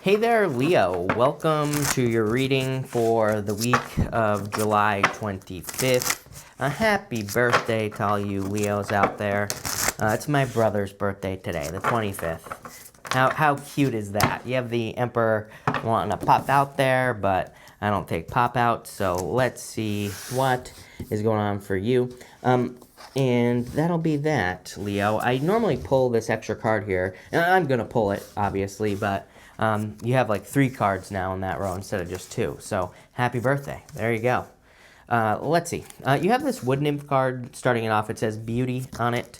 Hey there, Leo. Welcome to your reading for the week of July 25th. A happy birthday to all you Leos out there. It's my brother's birthday today, the 25th. How cute is that? You have the Emperor wanting to pop out there, but I don't take pop out, so let's see what is going on for you. And that'll be that, Leo. I normally pull this extra card here, and I'm going to pull it, obviously, but you have like 3 cards now in that row instead of just 2. So, happy birthday. There you go. Let's see. You have this wood nymph card starting it off. It says beauty on it.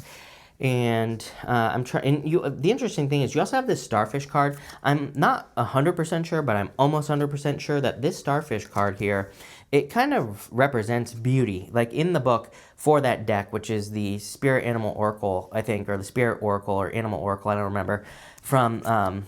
And I'm trying. The interesting thing is you also have this starfish card. I'm not 100% sure, but I'm almost 100% sure that this starfish card here, it kind of represents beauty. Like in the book for that deck, which is the Spirit Animal Oracle, I think, or the Spirit Oracle or Animal Oracle, I don't remember, from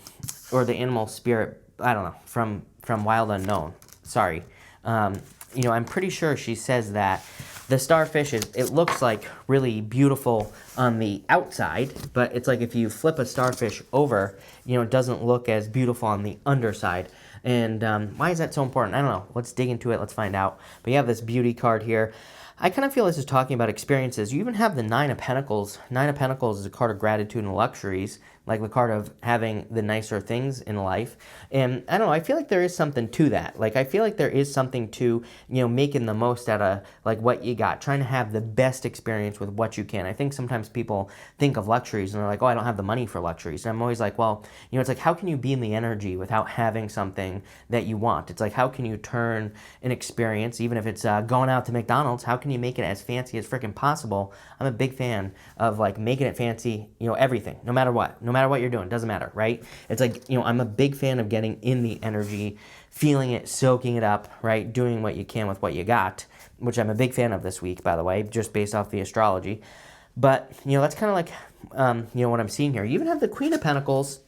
or the Animal Spirit, I don't know, from Wild Unknown. Sorry. I'm pretty sure she says that the starfish, it looks like really beautiful on the outside, but it's like if you flip a starfish over, it doesn't look as beautiful on the underside. And why is that so important? I don't know. Let's dig into it. Let's find out. But you have this beauty card here. I kind of feel this is talking about experiences. You even have the Nine of Pentacles. Nine of Pentacles is a card of gratitude and luxuries, like the card of having the nicer things in life. And I don't know, I feel like there is something to that. Like I feel like there is something to, making the most out of like what you got, trying to have the best experience with what you can. I think sometimes people think of luxuries and they're like, oh, I don't have the money for luxuries. And I'm always like, well, it's like, how can you be in the energy without having something that you want? It's like, how can you turn an experience, even if it's going out to McDonald's, how can you make it as fancy as freaking possible? I'm a big fan of like making it fancy, everything, no matter what you're doing, doesn't matter, right? It's like, I'm a big fan of getting in the energy, feeling it, soaking it up, right? Doing what you can with what you got, which I'm a big fan of this week, by the way, just based off the astrology. But, that's kind of like, what I'm seeing here. You even have the Queen of Pentacles,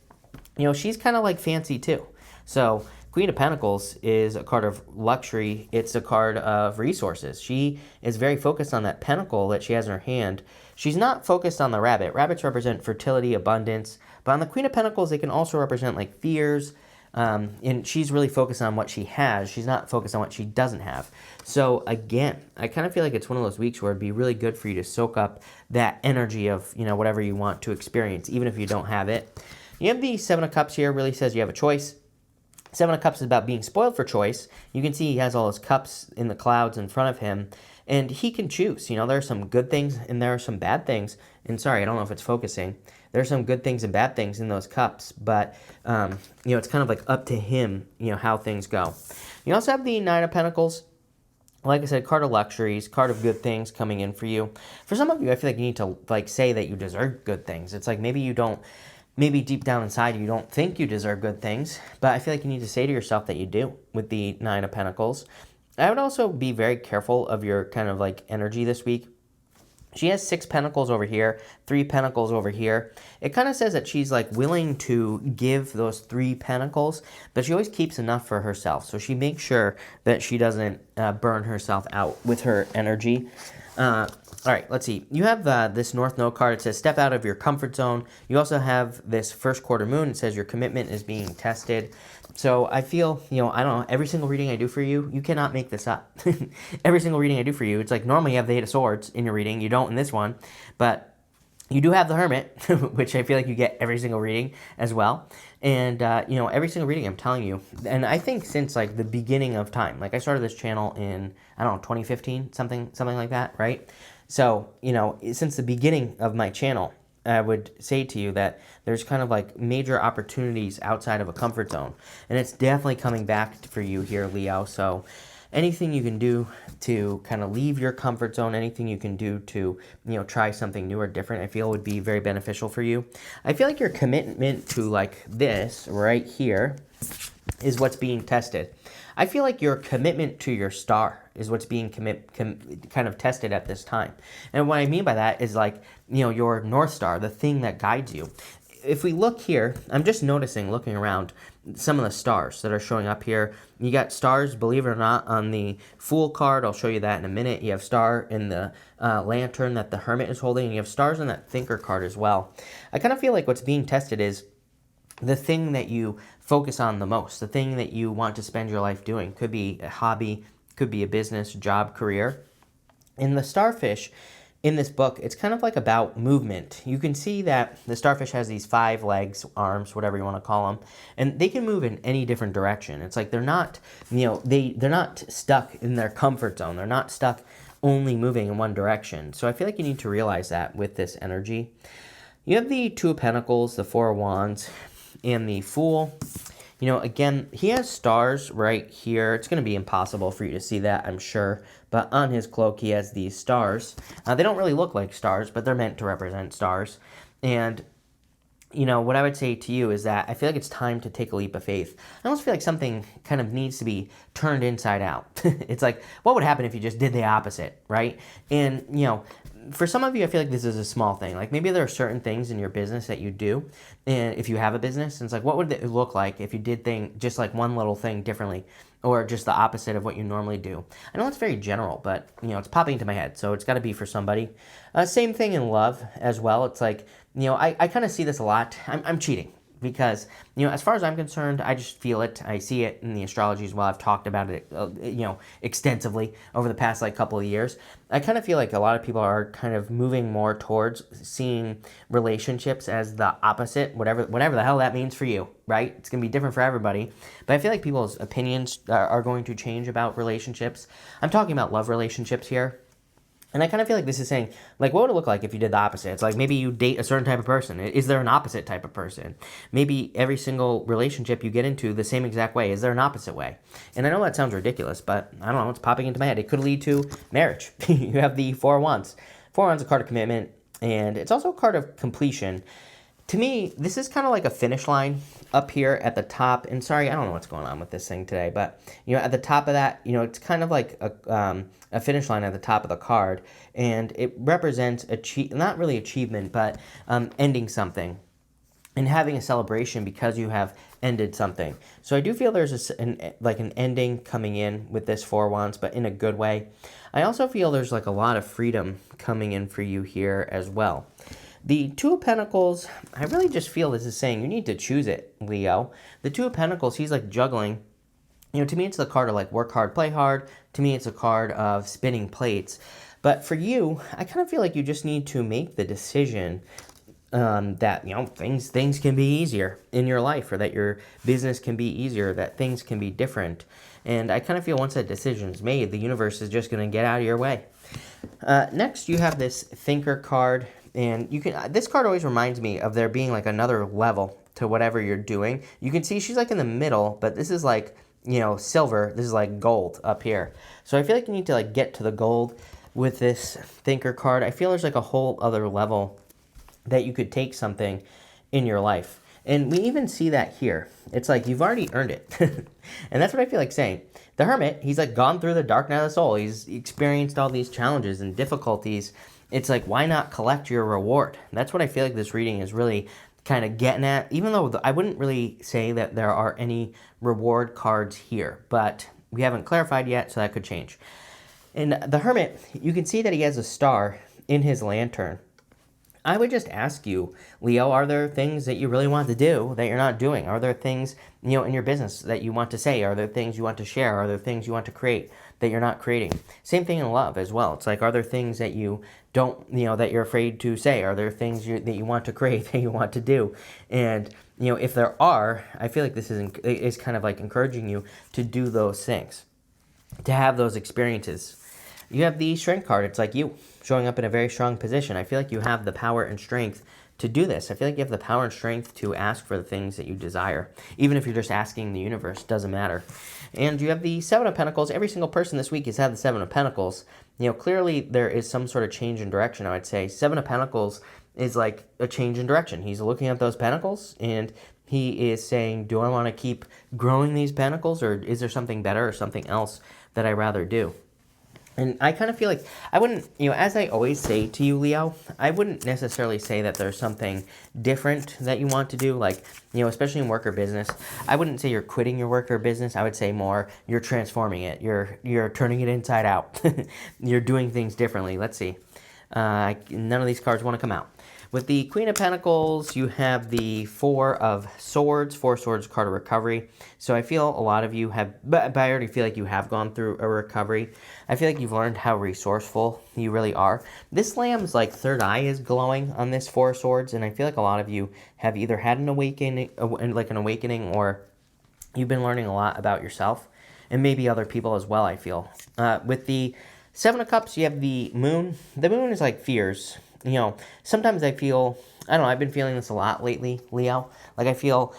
she's kind of like fancy too. So Queen of Pentacles is a card of luxury. It's a card of resources. She is very focused on that pentacle that she has in her hand. She's not focused on the rabbit. Rabbits represent fertility, abundance. But on the Queen of Pentacles, they can also represent like fears. And she's really focused on what she has. She's not focused on what she doesn't have. So again, I kind of feel like it's one of those weeks where it'd be really good for you to soak up that energy of, whatever you want to experience, even if you don't have it. You have the Seven of Cups here, really says you have a choice. Seven of Cups is about being spoiled for choice. You can see he has all his cups in the clouds in front of him, and he can choose. There are some good things and there are some bad things. And sorry, I don't know if it's focusing. There are some good things and bad things in those cups, but it's kind of like up to him, how things go. You also have the Nine of Pentacles. Like I said, card of luxuries, card of good things coming in for you. For some of you, I feel like you need to like say that you deserve good things. It's like maybe you don't. Maybe deep down inside you don't think you deserve good things, but I feel like you need to say to yourself that you do with the Nine of Pentacles. I would also be very careful of your kind of like energy this week. She has 6 pentacles over here, 3 pentacles over here. It kind of says that she's like willing to give those 3 pentacles, but she always keeps enough for herself. So she makes sure that she doesn't burn herself out with her energy. All right, let's see. You have this North Node card. It says step out of your comfort zone. You also have this first quarter moon. It says your commitment is being tested. So I feel, I don't know, every single reading I do for you, you cannot make this up. Every single reading I do for you, it's like normally you have the Eight of Swords in your reading. You don't in this one, but you do have the Hermit, which I feel like you get every single reading as well. And, every single reading I'm telling you, and I think since like the beginning of time, like I started this channel in, 2015, something like that, right? So, since the beginning of my channel, I would say to you that there's kind of like major opportunities outside of a comfort zone. And it's definitely coming back for you here, Leo. So anything you can do to kind of leave your comfort zone, anything you can do to, try something new or different, I feel would be very beneficial for you. I feel like your commitment to like this right here is what's being tested. I feel like your commitment to your star is what's being kind of tested at this time. And what I mean by that is like, your North Star, the thing that guides you. If we look here, I'm just noticing, looking around, some of the stars that are showing up here. You got stars, believe it or not, on the Fool card. I'll show you that in a minute. You have star in the lantern that the Hermit is holding, and you have stars on that Thinker card as well. I kind of feel like what's being tested is the thing that you focus on the most, the thing that you want to spend your life doing. Could be a hobby, could be a business, job, career. In the starfish, in this book, it's kind of like about movement. You can see that the starfish has these 5 legs, arms, whatever you want to call them, and they can move in any different direction. It's like they're not, they're not stuck in their comfort zone. They're not stuck only moving in one direction. So I feel like you need to realize that with this energy. You have the Two of Pentacles, the Four of Wands, and the Fool. Again, he has stars right here. It's going to be impossible for you to see that, I'm sure. But on his cloak, he has these stars. They don't really look like stars, but they're meant to represent stars. And, what I would say to you is that I feel like it's time to take a leap of faith. I almost feel like something kind of needs to be turned inside out. It's like, what would happen if you just did the opposite, right? And, for some of you, I feel like this is a small thing. Like maybe there are certain things in your business that you do, and if you have a business, and it's like, what would it look like if you did just like one little thing differently, or just the opposite of what you normally do? I know it's very general, but it's popping into my head, so it's got to be for somebody. Same thing in love as well. It's like, I kind of see this a lot. I'm cheating. Because, as far as I'm concerned, I just feel it. I see it in the astrology as well. I've talked about it, extensively over the past, couple of years. I kind of feel like a lot of people are kind of moving more towards seeing relationships as the opposite, whatever the hell that means for you, right? It's going to be different for everybody. But I feel like people's opinions are going to change about relationships. I'm talking about love relationships here. And I kind of feel like this is saying, what would it look like if you did the opposite? It's like maybe you date a certain type of person. Is there an opposite type of person? Maybe every single relationship you get into the same exact way. Is there an opposite way? And I know that sounds ridiculous, but I don't know. It's popping into my head. It could lead to marriage. You have the Four of Wands. Four of Wands is a card of commitment, and it's also a card of completion. To me, this is kind of like a finish line up here at the top. And sorry, I don't know what's going on with this thing today, but at the top of that, it's kind of like a finish line at the top of the card, and it represents not really achievement, but ending something and having a celebration because you have ended something. So I do feel there's an ending coming in with this Four of Wands, but in a good way. I also feel there's a lot of freedom coming in for you here as well. The Two of Pentacles, I really just feel this is saying you need to choose it, Leo. The Two of Pentacles, he's juggling. To me, it's the card of work hard, play hard. To me, it's a card of spinning plates. But for you, I kind of feel like you just need to make the decision that, things can be easier in your life, or that your business can be easier, that things can be different. And I kind of feel once that decision is made, the universe is just going to get out of your way. Next, you have this Thinker card. And this card always reminds me of there being another level to whatever you're doing. You can see she's in the middle, but this is silver. This is gold up here. So I feel like you need to get to the gold with this Thinker card. I feel there's a whole other level that you could take something in your life. And we even see that here. It's you've already earned it. And that's what I feel like saying. The Hermit, he's gone through the dark night of the soul. He's experienced all these challenges and difficulties. It's why not collect your reward? That's what I feel like this reading is really kind of getting at, even though I wouldn't really say that there are any reward cards here, but we haven't clarified yet, so that could change. And the Hermit, you can see that he has a star in his lantern. I would just ask you, Leo, are there things that you really want to do that you're not doing? Are there things, in your business that you want to say? Are there things you want to share? Are there things you want to create that you're not creating? Same thing in love as well. It's are there things that you don't, that you're afraid to say? Are there things that you want to create, that you want to do? And, if there are, I feel like this is kind of encouraging you to do those things, to have those experiences. You have the Strength card. It's you showing up in a very strong position. I feel like you have the power and strength to do this. I feel like you have the power and strength to ask for the things that you desire. Even if you're just asking the universe, doesn't matter. And you have the Seven of Pentacles. Every single person this week has had the Seven of Pentacles. Clearly there is some sort of change in direction, I would say. Seven of Pentacles is a change in direction. He's looking at those pentacles and he is saying, do I want to keep growing these pentacles, or is there something better or something else that I'd rather do? And I kind of feel like I wouldn't, as I always say to you, Leo, I wouldn't necessarily say that there's something different that you want to do, especially in work or business. I wouldn't say you're quitting your work or business. I would say more you're transforming it. You're turning it inside out. You're doing things differently. Let's see. None of these cards want to come out. With the Queen of Pentacles, you have the Four of Swords. Four of Swords, card of recovery. So I feel a lot of you have, but I already feel like you have gone through a recovery. I feel like you've learned how resourceful you really are. This lamb's like third eye is glowing on this Four of Swords, and I feel like a lot of you have either had an awakening, or you've been learning a lot about yourself, and maybe other people as well, I feel. With the Seven of Cups, you have the Moon. The Moon is like fears. You know, sometimes I feel, I don't know, I've been feeling this a lot lately, Leo. Like, I feel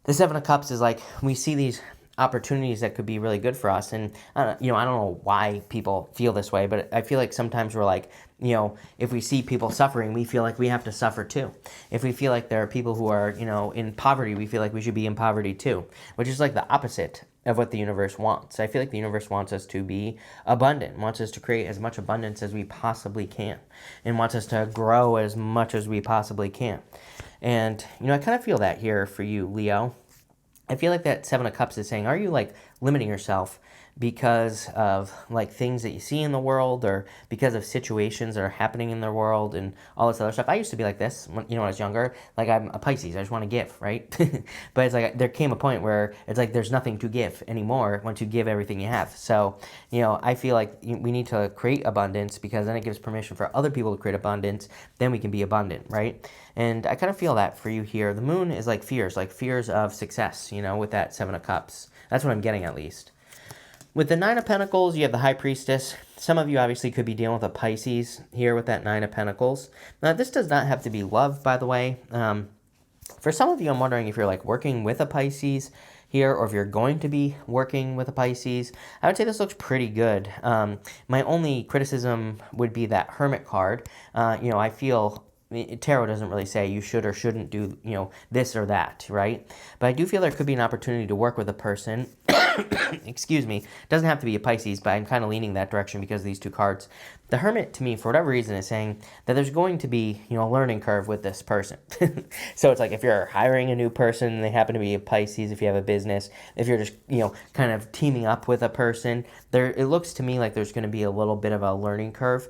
the Seven of Cups is like, we see these opportunities that could be really good for us. And, I don't know why people feel this way, but I feel like sometimes we're like, you know, if we see people suffering, we feel like we have to suffer too. If we feel like there are people who are, you know, in poverty, we feel like we should be in poverty too, which is like the opposite of what the universe wants. I feel like the universe wants us to be abundant, wants us to create as much abundance as we possibly can, and wants us to grow as much as we possibly can. And, you know, I kind of feel that here for you, Leo. I feel like that Seven of Cups is saying, are you like limiting yourself because of like things that you see in the world, or because of situations that are happening in the world and all this other stuff? I used to be like this when, you know, when I was younger. Like, I'm a Pisces, I just want to give, right? But it's like there came a point where it's like there's nothing to give anymore once you give everything you have. So, you know, I feel like we need to create abundance, because then it gives permission for other people to create abundance. Then we can be abundant, right? And I kind of feel that for you here. The Moon is like fears of success, you know, with that Seven of Cups. That's what I'm getting, at least. With the Nine of Pentacles, you have the High Priestess. Some of you obviously could be dealing with a Pisces here with that Nine of Pentacles. Now, this does not have to be love, by the way. For some of you, I'm wondering if you're like working with a Pisces here, or if you're going to be working with a Pisces. I would say this looks pretty good. My only criticism would be that Hermit card. You know, I feel tarot doesn't really say you should or shouldn't do, you know, this or that, right? But I do feel there could be an opportunity to work with a person. Excuse me. Doesn't have to be a Pisces, but I'm kind of leaning that direction because of these two cards. The Hermit, to me, for whatever reason, is saying that there's going to be, you know, a learning curve with this person. So it's like if you're hiring a new person and they happen to be a Pisces, if you have a business, if you're just, you know, kind of teaming up with a person, it looks to me like there's going to be a little bit of a learning curve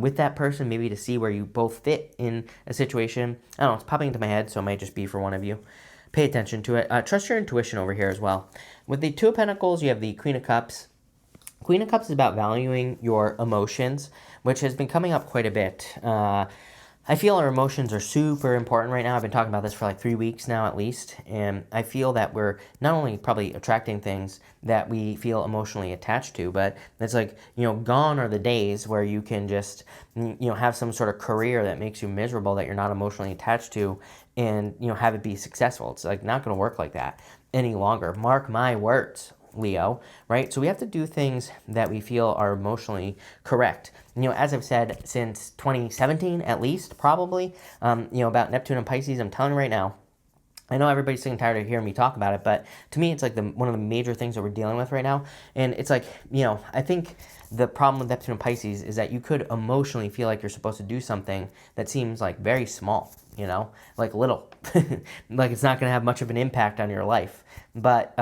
with that person, maybe to see where you both fit in a situation. I don't know, it's popping into my head, so it might just be for one of you. Pay attention to it. Trust your intuition over here as well. With the Two of Pentacles, you have the Queen of Cups. Queen of Cups is about valuing your emotions, which has been coming up quite a bit. I feel our emotions are super important right now. I've been talking about this for like 3 weeks now at least, and I feel that we're not only probably attracting things that we feel emotionally attached to, but it's like, you know, gone are the days where you can just, you know, have some sort of career that makes you miserable that you're not emotionally attached to, and, you know, have it be successful. It's like not going to work like that any longer. Mark my words, Leo, right? So we have to do things that we feel are emotionally correct. You know, as I've said since 2017, at least, probably, you know, about Neptune and Pisces, I'm telling you right now, I know everybody's sick and tired of hearing me talk about it, but to me, it's like one of the major things that we're dealing with right now. And it's like, you know, I think the problem with Neptune and Pisces is that you could emotionally feel like you're supposed to do something that seems like very small, you know, like little, like it's not going to have much of an impact on your life. But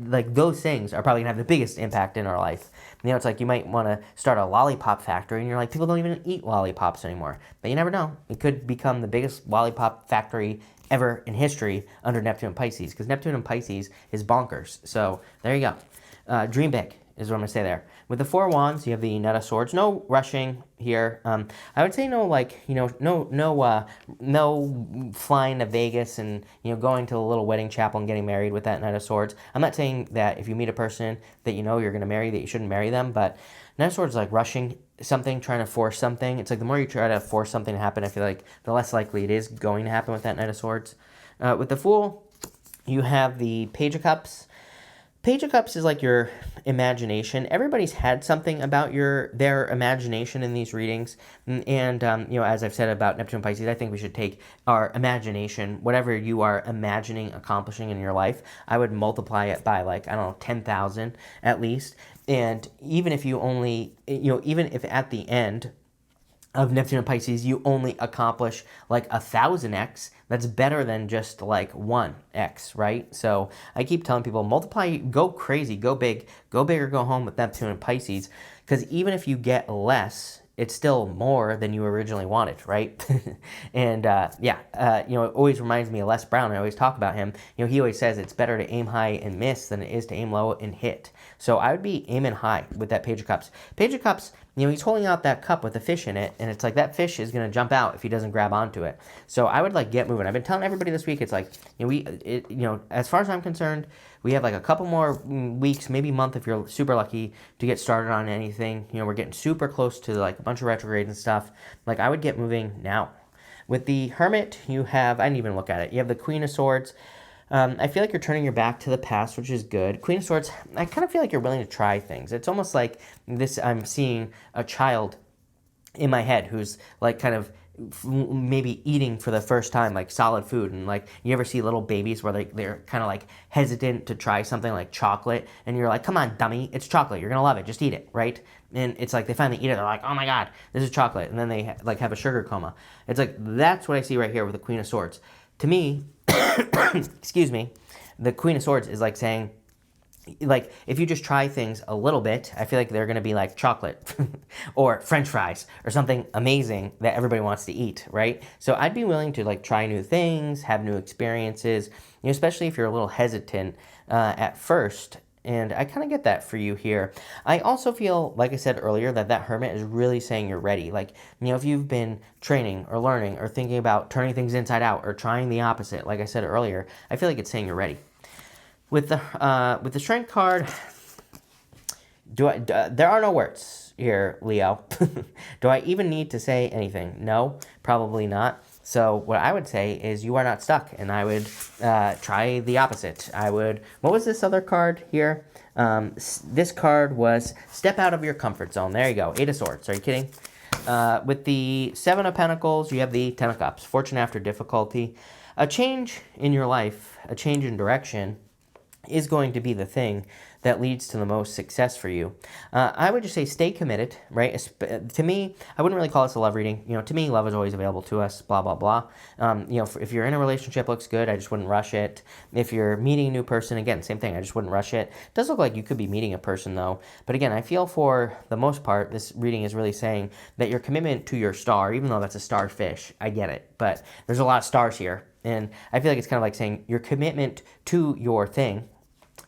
like those things are probably going to have the biggest impact in our life. You know, it's like you might want to start a lollipop factory, and you're like, people don't even eat lollipops anymore. But you never know. It could become the biggest lollipop factory ever in history under Neptune and Pisces, because Neptune and Pisces is bonkers. So there you go. Dream big is what I'm going to say there. With the Four of Wands, you have the Knight of Swords. No rushing here. I would say no, like, you know, no flying to Vegas and, you know, going to a little wedding chapel and getting married with that Knight of Swords. I'm not saying that if you meet a person that you know you're going to marry, that you shouldn't marry them, but Knight of Swords is like rushing something, trying to force something. It's like the more you try to force something to happen, I feel like the less likely it is going to happen with that Knight of Swords. With the Fool, you have the Page of Cups. Page of Cups is like your imagination. Everybody's had something about their imagination in these readings. And, you know, as I've said about Neptune and Pisces, I think we should take our imagination, whatever you are imagining accomplishing in your life, I would multiply it by like, I don't know, 10,000 at least. And even if you only, you know, even if at the end of Neptune and Pisces, you only accomplish like 1,000x, that's better than just like 1x, right? So I keep telling people, multiply, go crazy, go big or go home with Neptune and Pisces, because even if you get less, it's still more than you originally wanted, right? And you know, it always reminds me of Les Brown. I always talk about him. You know, he always says it's better to aim high and miss than it is to aim low and hit. So I would be aiming high with that Page of Cups. Page of Cups, you know, he's holding out that cup with a fish in it, and it's like that fish is going to jump out if he doesn't grab onto it. So I would like get moving. I've been telling everybody this week, it's like, you know, as far as I'm concerned, we have like a couple more weeks, maybe month if you're super lucky to get started on anything. You know, we're getting super close to like a bunch of retrogrades and stuff. Like I would get moving now. With the Hermit, you have, I didn't even look at it. You have the Queen of Swords. I feel like you're turning your back to the past, which is good. Queen of Swords, I kind of feel like you're willing to try things. It's almost like this, I'm seeing a child in my head who's like kind of maybe eating for the first time like solid food, and like you ever see little babies where they're kind of like hesitant to try something like chocolate, and you're like, come on dummy, it's chocolate, you're gonna love it, just eat it, right? And it's like they finally eat it, they're like, oh my god, this is chocolate, and then they like have a sugar coma. It's like that's what I see right here with the Queen of Swords. To me, excuse me, the Queen of Swords is like saying, like, if you just try things a little bit, I feel like they're going to be like chocolate or French fries or something amazing that everybody wants to eat, right? So I'd be willing to like try new things, have new experiences, you know, especially if you're a little hesitant at first. And I kind of get that for you here. I also feel, like I said earlier, that Hermit is really saying you're ready. Like, you know, if you've been training or learning or thinking about turning things inside out or trying the opposite, like I said earlier, I feel like it's saying you're ready. With the Strength card, there are no words here, Leo. Do I even need to say anything? No, probably not. So what I would say is you are not stuck, and I would try the opposite. What was this other card here? This card was step out of your comfort zone. There you go, 8 of Swords. Are you kidding? With the 7 of Pentacles, you have the 10 of Cups. Fortune after difficulty. A change in your life, a change in direction, is going to be the thing that leads to the most success for you. I would just say stay committed, right? To me, I wouldn't really call this a love reading. You know, to me, love is always available to us, blah, blah, blah. You know, if you're in a relationship, looks good, I just wouldn't rush it. If you're meeting a new person, again, same thing, I just wouldn't rush it. It does look like you could be meeting a person, though. But again, I feel for the most part, this reading is really saying that your commitment to your star, even though that's a starfish, I get it. But there's a lot of stars here. And I feel like it's kind of like saying your commitment to your thing,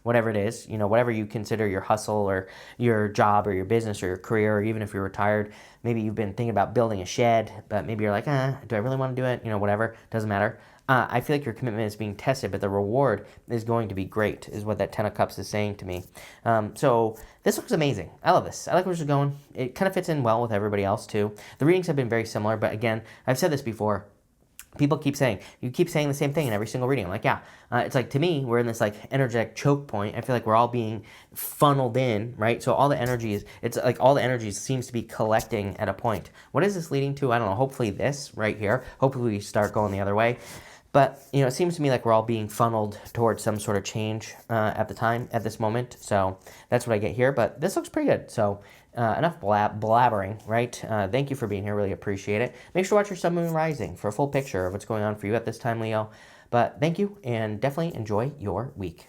whatever it is, you know, whatever you consider your hustle or your job or your business or your career, or even if you're retired, maybe you've been thinking about building a shed, but maybe you're like, do I really want to do it? You know, whatever, doesn't matter. I feel like your commitment is being tested, but the reward is going to be great, is what that 10 of Cups is saying to me. So this looks amazing. I love this. I like where this is going. It kind of fits in well with everybody else too. The readings have been very similar, but again, I've said this before. People keep saying, you keep saying the same thing in every single reading. I'm like, yeah. It's like, to me, we're in this like energetic choke point. I feel like we're all being funneled in, right? So all the energies, it's like all the energies seems to be collecting at a point. What is this leading to? I don't know. Hopefully this right here. Hopefully we start going the other way. But, you know, it seems to me like we're all being funneled towards some sort of change at this moment. So that's what I get here. But this looks pretty good. So enough blabbering, right? Thank you for being here. Really appreciate it. Make sure to watch your Sun, Moon, Rising for a full picture of what's going on for you at this time, Leo. But thank you, and definitely enjoy your week.